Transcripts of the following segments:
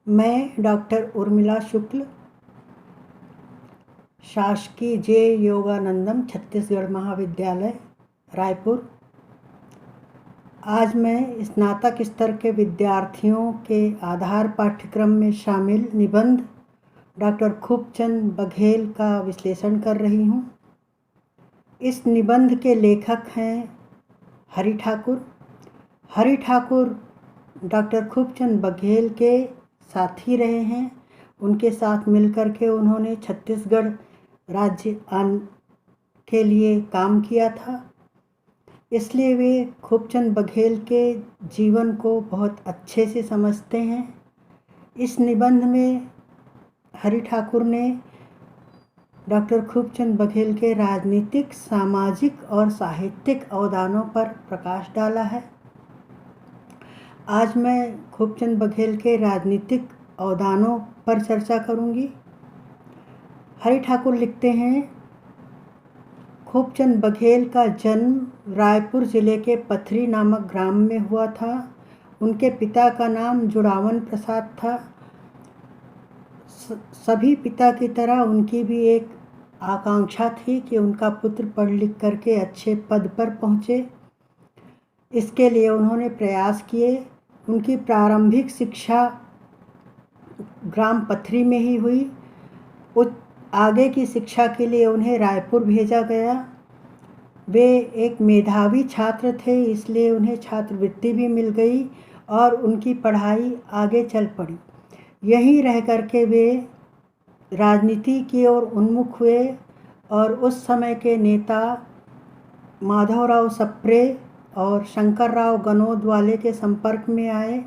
मैं डॉक्टर उर्मिला शुक्ल, शासकीय जे योगानंदम छत्तीसगढ़ महाविद्यालय रायपुर। आज मैं स्नातक स्तर के विद्यार्थियों के आधार पाठ्यक्रम में शामिल निबंध डॉक्टर खूबचंद बघेल का विश्लेषण कर रही हूँ। इस निबंध के लेखक हैं हरि ठाकुर। हरि ठाकुर डॉक्टर खूबचंद बघेल के साथी रहे हैं। उनके साथ मिलकर के उन्होंने छत्तीसगढ़ राज्य के लिए काम किया था, इसलिए वे खूबचंद बघेल के जीवन को बहुत अच्छे से समझते हैं। इस निबंध में हरि ठाकुर ने डॉक्टर खूबचंद बघेल के राजनीतिक, सामाजिक और साहित्यिक अवदानों पर प्रकाश डाला है। आज मैं खूबचंद बघेल के राजनीतिक अवदानों पर चर्चा करूंगी। हरि ठाकुर लिखते हैं, खूबचंद बघेल का जन्म रायपुर जिले के पथरी नामक ग्राम में हुआ था। उनके पिता का नाम जुड़ावन प्रसाद था। सभी पिता की तरह उनकी भी एक आकांक्षा थी कि उनका पुत्र पढ़ लिख करके अच्छे पद पर पहुँचे। इसके लिए उन्होंने प्रयास किए। उनकी प्रारंभिक शिक्षा ग्राम पथरी में ही हुई। आगे की शिक्षा के लिए उन्हें रायपुर भेजा गया। वे एक मेधावी छात्र थे, इसलिए उन्हें छात्रवृत्ति भी मिल गई और उनकी पढ़ाई आगे चल पड़ी। यहीं रह करके वे राजनीति की ओर उन्मुख हुए और उस समय के नेता माधवराव सप्रे और शंकरराव गनोदवाले के संपर्क में आए।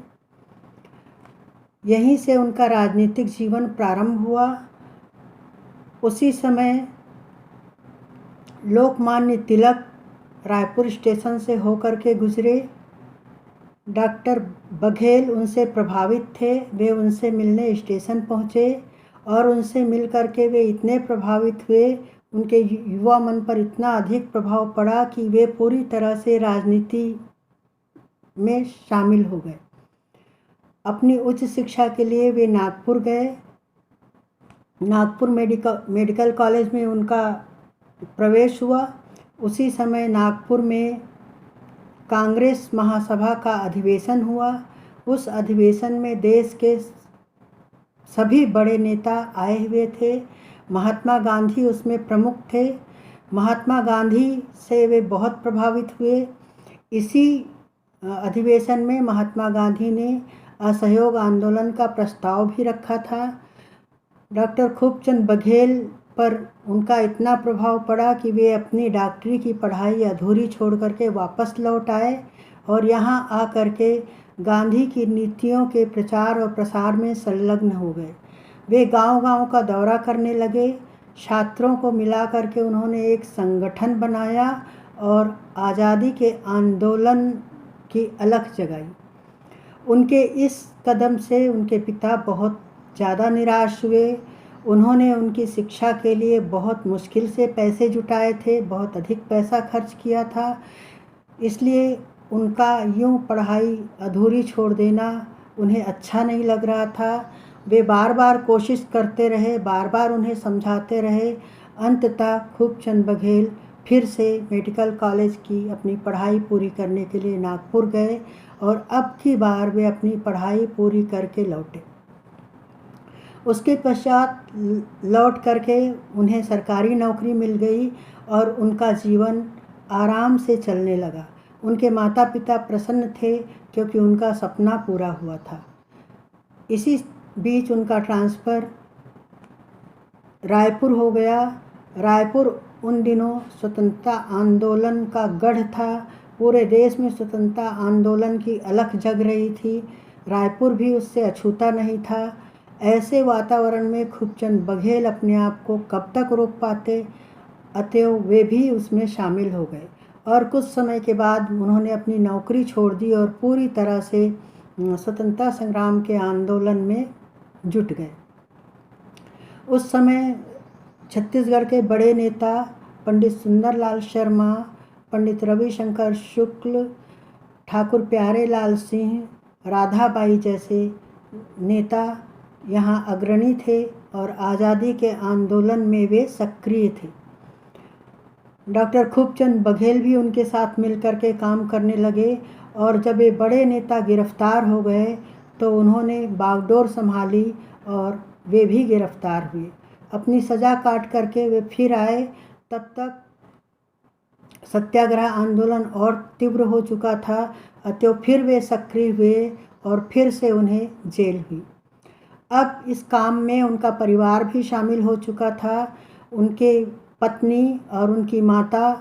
यहीं से उनका राजनीतिक जीवन प्रारंभ हुआ। उसी समय लोकमान्य तिलक रायपुर स्टेशन से होकर के गुजरे। डॉक्टर बघेल उनसे प्रभावित थे। वे उनसे मिलने स्टेशन पहुँचे और उनसे मिल करके वे इतने प्रभावित हुए, उनके युवा मन पर इतना अधिक प्रभाव पड़ा कि वे पूरी तरह से राजनीति में शामिल हो गए। अपनी उच्च शिक्षा के लिए वे नागपुर गए। नागपुर मेडिकल कॉलेज में उनका प्रवेश हुआ। उसी समय नागपुर में कांग्रेस महासभा का अधिवेशन हुआ। उस अधिवेशन में देश के सभी बड़े नेता आए हुए थे। महात्मा गांधी उसमें प्रमुख थे। महात्मा गांधी से वे बहुत प्रभावित हुए। इसी अधिवेशन में महात्मा गांधी ने असहयोग आंदोलन का प्रस्ताव भी रखा था। डॉक्टर खूबचंद बघेल पर उनका इतना प्रभाव पड़ा कि वे अपनी डॉक्टरी की पढ़ाई अधूरी छोड़ करके वापस लौट आए और यहाँ आ करके गांधी की नीतियों के प्रचार और प्रसार में संलग्न हो गए। वे गांव-गांव का दौरा करने लगे। छात्रों को मिला करके उन्होंने एक संगठन बनाया और आज़ादी के आंदोलन की अलख जगाई। उनके इस कदम से उनके पिता बहुत ज़्यादा निराश हुए। उन्होंने उनकी शिक्षा के लिए बहुत मुश्किल से पैसे जुटाए थे, बहुत अधिक पैसा खर्च किया था। इसलिए उनका यूँ पढ़ाई अधूरी छोड़ देना उन्हें अच्छा नहीं लग रहा था। वे बार बार कोशिश करते रहे, बार बार उन्हें समझाते रहे। अंततः खूबचंद बघेल फिर से मेडिकल कॉलेज की अपनी पढ़ाई पूरी करने के लिए नागपुर गए और अब की बार वे अपनी पढ़ाई पूरी करके लौटे। उसके पश्चात लौट करके उन्हें सरकारी नौकरी मिल गई और उनका जीवन आराम से चलने लगा। उनके माता पिता प्रसन्न थे क्योंकि उनका सपना पूरा हुआ था। इसी बीच उनका ट्रांसफ़र रायपुर हो गया। रायपुर उन दिनों स्वतंत्रता आंदोलन का गढ़ था। पूरे देश में स्वतंत्रता आंदोलन की अलख जग रही थी। रायपुर भी उससे अछूता नहीं था। ऐसे वातावरण में खूबचंद बघेल अपने आप को कब तक रोक पाते, अतएव वे भी उसमें शामिल हो गए और कुछ समय के बाद उन्होंने अपनी नौकरी छोड़ दी और पूरी तरह से स्वतंत्रता संग्राम के आंदोलन में जुट गए। उस समय छत्तीसगढ़ के बड़े नेता पंडित सुंदरलाल शर्मा, पंडित रविशंकर शुक्ल, ठाकुर प्यारेलाल सिंह, राधाबाई जैसे नेता यहाँ अग्रणी थे और आज़ादी के आंदोलन में वे सक्रिय थे। डॉक्टर खूबचंद बघेल भी उनके साथ मिलकर के काम करने लगे और जब वे बड़े नेता गिरफ्तार हो गए तो उन्होंने बागडोर संभाली और वे भी गिरफ्तार हुए। अपनी सज़ा काट करके वे फिर आए। तब तक सत्याग्रह आंदोलन और तीव्र हो चुका था, अतः फिर वे सक्रिय हुए और फिर से उन्हें जेल हुई। अब इस काम में उनका परिवार भी शामिल हो चुका था। उनके पत्नी और उनकी माता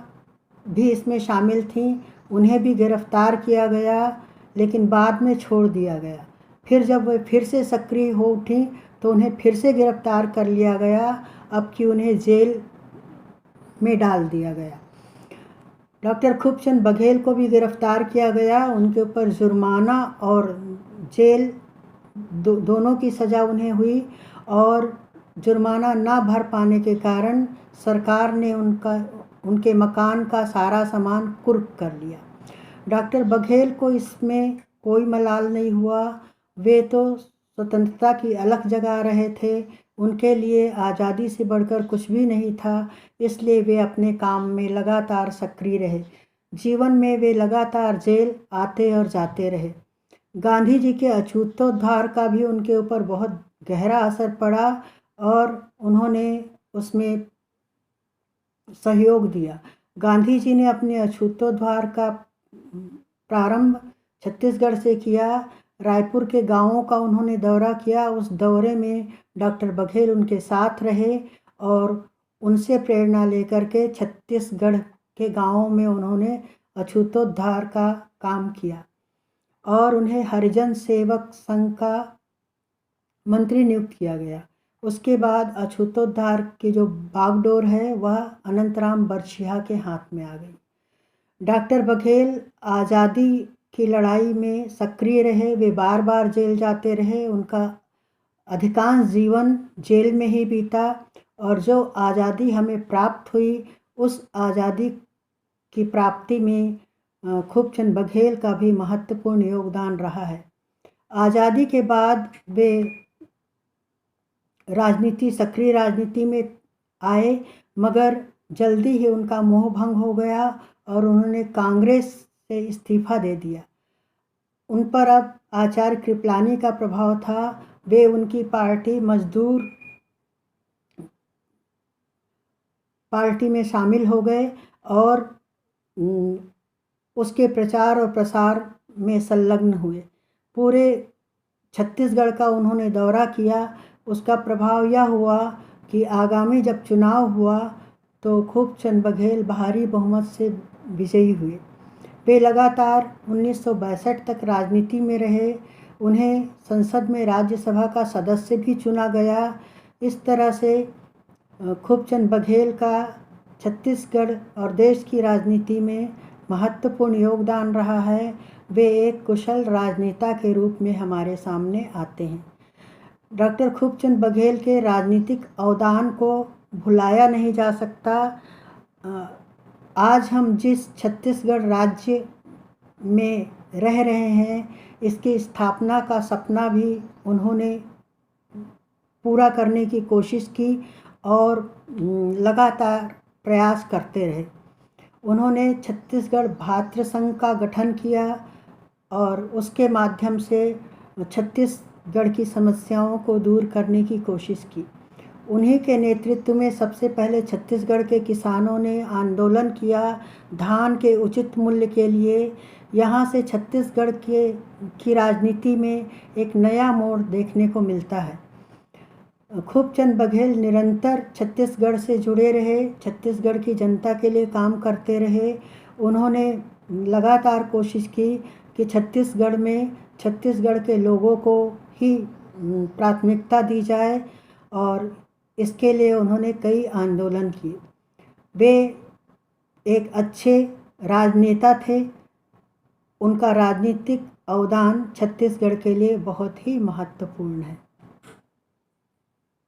भी इसमें शामिल थीं। उन्हें भी गिरफ्तार किया गया, लेकिन बाद में छोड़ दिया गया। फिर जब वे फिर से सक्रिय हो उठी तो उन्हें फिर से गिरफ्तार कर लिया गया, अब कि उन्हें जेल में डाल दिया गया। डॉक्टर खूबचंद बघेल को भी गिरफ्तार किया गया। उनके ऊपर जुर्माना और जेल दोनों की सज़ा उन्हें हुई और जुर्माना ना भर पाने के कारण सरकार ने उनके मकान का सारा सामान कुर्क कर लिया। डॉक्टर बघेल को इसमें कोई मलाल नहीं हुआ। वे तो स्वतंत्रता की अलख जगा रहे थे। उनके लिए आज़ादी से बढ़कर कुछ भी नहीं था, इसलिए वे अपने काम में लगातार सक्रिय रहे। जीवन में वे लगातार जेल आते और जाते रहे। गांधी जी के अछूतोद्धार का भी उनके ऊपर बहुत गहरा असर पड़ा और उन्होंने उसमें सहयोग दिया। गांधी जी ने अपने अछूतोद्धार का प्रारंभ छत्तीसगढ़ से किया। रायपुर के गांवों का उन्होंने दौरा किया। उस दौरे में डॉक्टर बघेल उनके साथ रहे और उनसे प्रेरणा लेकर के छत्तीसगढ़ के गांवों में उन्होंने अछूतोद्धार का काम किया और उन्हें हरिजन सेवक संघ का मंत्री नियुक्त किया गया। उसके बाद अछूतोद्धार की जो बागडोर है वह अनंतराम बरछिया के हाथ में आ गई। डॉक्टर बघेल आज़ादी की लड़ाई में सक्रिय रहे। वे बार बार जेल जाते रहे। उनका अधिकांश जीवन जेल में ही बीता और जो आज़ादी हमें प्राप्त हुई उस आज़ादी की प्राप्ति में खूबचंद बघेल का भी महत्वपूर्ण योगदान रहा है। आज़ादी के बाद वे सक्रिय राजनीति में आए, मगर जल्दी ही उनका मोह भंग हो गया और उन्होंने कांग्रेस से इस्तीफा दे दिया। उन पर अब आचार्य कृपलानी का प्रभाव था। वे उनकी पार्टी मजदूर पार्टी में शामिल हो गए और उसके प्रचार और प्रसार में संलग्न हुए। पूरे छत्तीसगढ़ का उन्होंने दौरा किया। उसका प्रभाव यह हुआ कि आगामी जब चुनाव हुआ तो खूबचंद बघेल भारी बहुमत से विजयी हुए। वे लगातार 1962 तक राजनीति में रहे। उन्हें संसद में राज्यसभा का सदस्य भी चुना गया। इस तरह से खूबचंद बघेल का छत्तीसगढ़ और देश की राजनीति में महत्वपूर्ण योगदान रहा है। वे एक कुशल राजनेता के रूप में हमारे सामने आते हैं। डॉक्टर खूबचंद बघेल के राजनीतिक अवदान को भुलाया नहीं जा सकता। आज हम जिस छत्तीसगढ़ राज्य में रह रहे हैं, इसकी स्थापना का सपना भी उन्होंने पूरा करने की कोशिश की और लगातार प्रयास करते रहे। उन्होंने छत्तीसगढ़ भातृ संघ का गठन किया और उसके माध्यम से छत्तीसगढ़ की समस्याओं को दूर करने की कोशिश की। उन्हीं के नेतृत्व में सबसे पहले छत्तीसगढ़ के किसानों ने आंदोलन किया धान के उचित मूल्य के लिए। यहाँ से छत्तीसगढ़ की राजनीति में एक नया मोड़ देखने को मिलता है। खूबचंद बघेल निरंतर छत्तीसगढ़ से जुड़े रहे, छत्तीसगढ़ की जनता के लिए काम करते रहे। उन्होंने लगातार कोशिश की कि छत्तीसगढ़ में छत्तीसगढ़ के लोगों को ही प्राथमिकता दी जाए और इसके लिए उन्होंने कई आंदोलन किए। वे एक अच्छे राजनेता थे। उनका राजनीतिक अवदान छत्तीसगढ़ के लिए बहुत ही महत्वपूर्ण है।